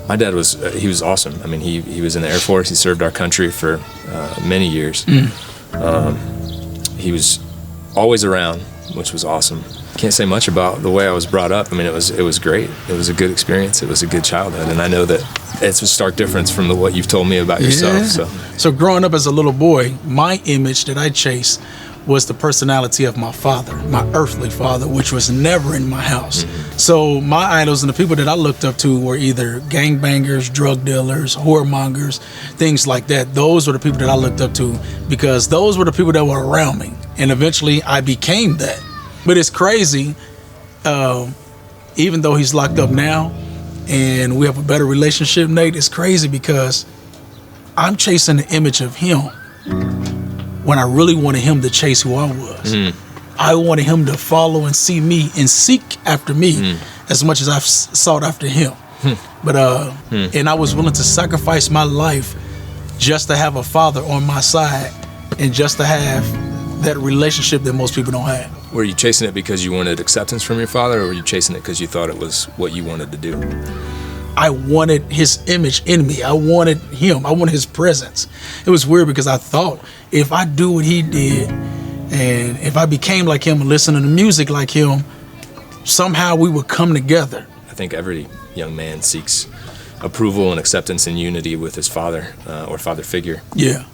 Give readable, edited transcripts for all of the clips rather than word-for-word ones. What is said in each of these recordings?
My dad was he was awesome. I mean, he was in the Air Force. He served our country for many years. He was always around, which was awesome. Can't say much about the way I was brought up. I mean, it was great. It was a good experience. It was a good childhood, and I know that it's a stark difference from what you've told me about yourself. So growing up as a little boy, my image that I chased was the personality of my father, my earthly father, which was never in my house. So my idols and the people that I looked up to were either gangbangers, drug dealers, whoremongers, things like that. Those were the people that I looked up to because those were the people that were around me. And eventually I became that. But it's crazy, even though he's locked up now and we have a better relationship, Nate, it's crazy because I'm chasing the image of him when I really wanted him to chase who I was. I wanted him to follow and see me and seek after me as much as I've sought after him. But and I was willing to sacrifice my life just to have a father on my side and just to have that relationship that most people don't have. Were you chasing it because you wanted acceptance from your father, or were you chasing it because you thought it was what you wanted to do? I wanted his image in me. I wanted him. I wanted his presence. It was weird because I thought if I do what he did and if I became like him and listened to music like him, somehow we would come together. I think every young man seeks approval and acceptance and unity with his father or father figure. Yeah.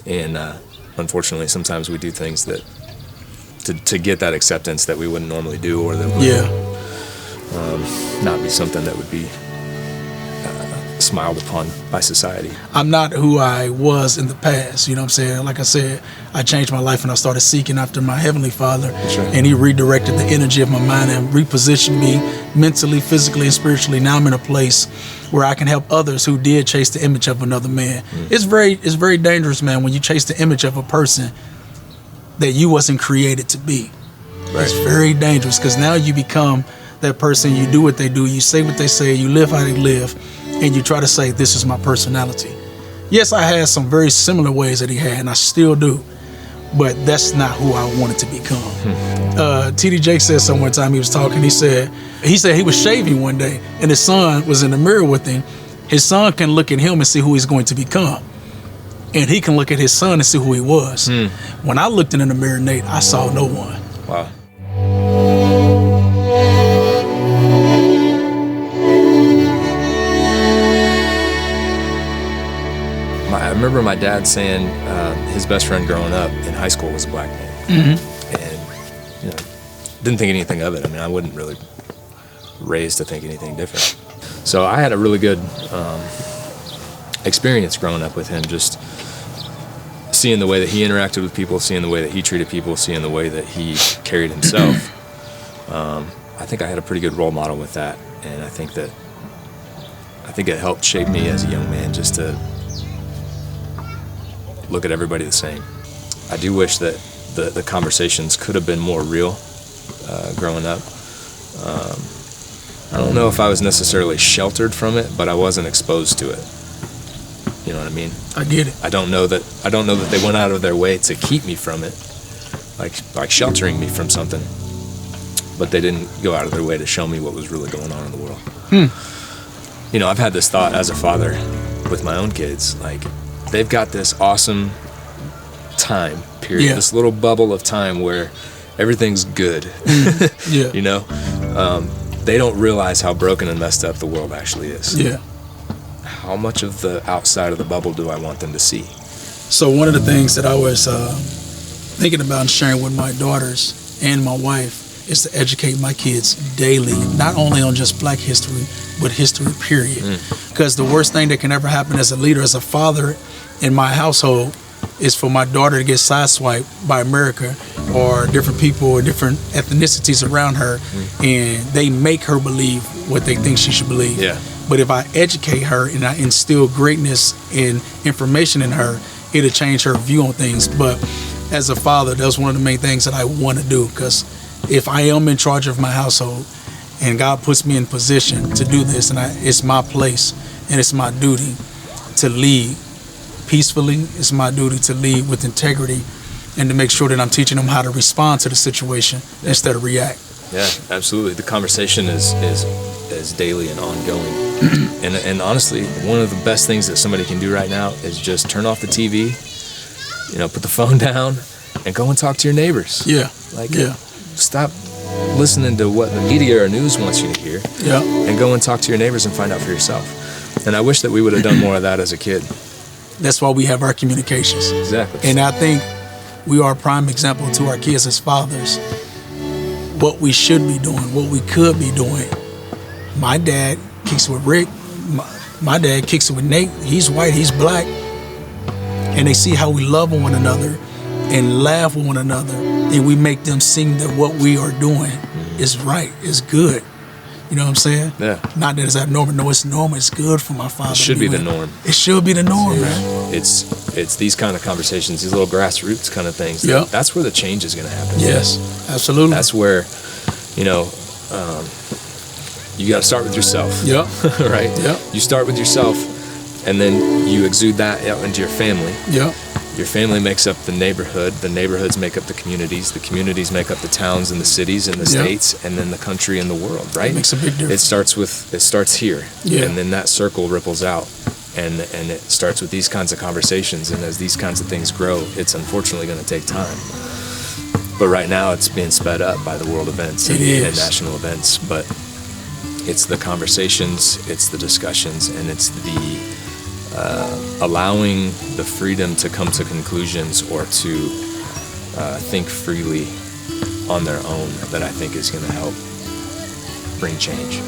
And unfortunately, sometimes we do things that to get that acceptance that we wouldn't normally do, or that would not be something that would be smiled upon by society. I'm not who I was in the past, you know what I'm saying? Like I said, I changed my life and I started seeking after my Heavenly Father. Right. And he redirected the energy of my mind and repositioned me mentally, physically, and spiritually. Now I'm in a place where I can help others who did chase the image of another man. It's very dangerous, man, when you chase the image of a person that you wasn't created to be. Right. It's very dangerous because now you become that person. You do what they do, you say what they say, you live how they live, and you try to say, this is my personality. Yes, I had some very similar ways that he had, and I still do, but that's not who I wanted to become. T.D. Jakes said some one time, he was talking, he said he was shaving one day, and his son was in the mirror with him. His son can look at him and see who he's going to become, and he can look at his son and see who he was. When I looked in the mirror, Nate, I saw no one. Wow. I remember my dad saying his best friend growing up in high school was a black man. And didn't think anything of it. I mean, I wasn't really raised to think anything different. So I had a really good experience growing up with him, just seeing the way that he interacted with people, seeing the way that he treated people, seeing the way that he carried himself. I think I had a pretty good role model with that, and I think it helped shape me as a young man just to look at everybody the same. I do wish that the conversations could have been more real growing up. I don't know if I was necessarily sheltered from it, but I wasn't exposed to it. You know what I mean? I get it. I don't know that they went out of their way to keep me from it, like sheltering me from something. But they didn't go out of their way to show me what was really going on in the world. You know, I've had this thought as a father with my own kids, like they've got this awesome time period, this little bubble of time where everything's good. You know, they don't realize how broken and messed up the world actually is. How much of the outside of the bubble do I want them to see? So one of the things that I was thinking about and sharing with my daughters and my wife is to educate my kids daily, not only on just Black history, but history period. Because the worst thing that can ever happen as a leader, as a father in my household, is for my daughter to get sideswiped by America or different people or different ethnicities around her, and they make her believe what they think she should believe. But if I educate her and I instill greatness and information in her, it'll change her view on things. But as a father, that's one of the main things that I want to do, because if I am in charge of my household and God puts me in position to do this, and it's my place and it's my duty to lead peacefully, it's my duty to lead with integrity and to make sure that I'm teaching them how to respond to the situation instead of react. Yeah, absolutely. The conversation is daily and ongoing. And honestly, one of the best things that somebody can do right now is just turn off the TV, put the phone down and go and talk to your neighbors. Yeah. Stop listening to what the media or news wants you to hear. Yeah. And go and talk to your neighbors and find out for yourself. And I wish that we would have done more of that as a kid. That's why we have our communications. Exactly. And I think we are a prime example to our kids as fathers. What we should be doing, what we could be doing. My dad kicks with Rick. My dad kicks it with Nate. He's white, he's black. And they see how we love one another and laugh with one another. And we make them sing that what we are doing is right, is good. You know what I'm saying? Yeah. Not that it's abnormal. No, it's normal. It's good for my father. It should be the norm. It should be the norm, man. It's these kind of conversations, these little grassroots kind of things. Yep. That's where the change is going to happen. Yes, absolutely. That's where, you got to start with yourself. Yep. Right? Yep. You start with yourself, and then you exude that out into your family. Yep. Your family makes up the neighborhood. The neighborhoods make up the communities. The communities make up the towns and the cities and the states, and then the country and the world. Right? It makes a big difference. It starts here, Yeah. and then that circle ripples out, and it starts with these kinds of conversations. And as these kinds of things grow, it's unfortunately going to take time. But right now, it's being sped up by the world events and national events. But it's the conversations, it's the discussions, and it's the allowing the freedom to come to conclusions or to think freely on their own that I think is going to help bring change.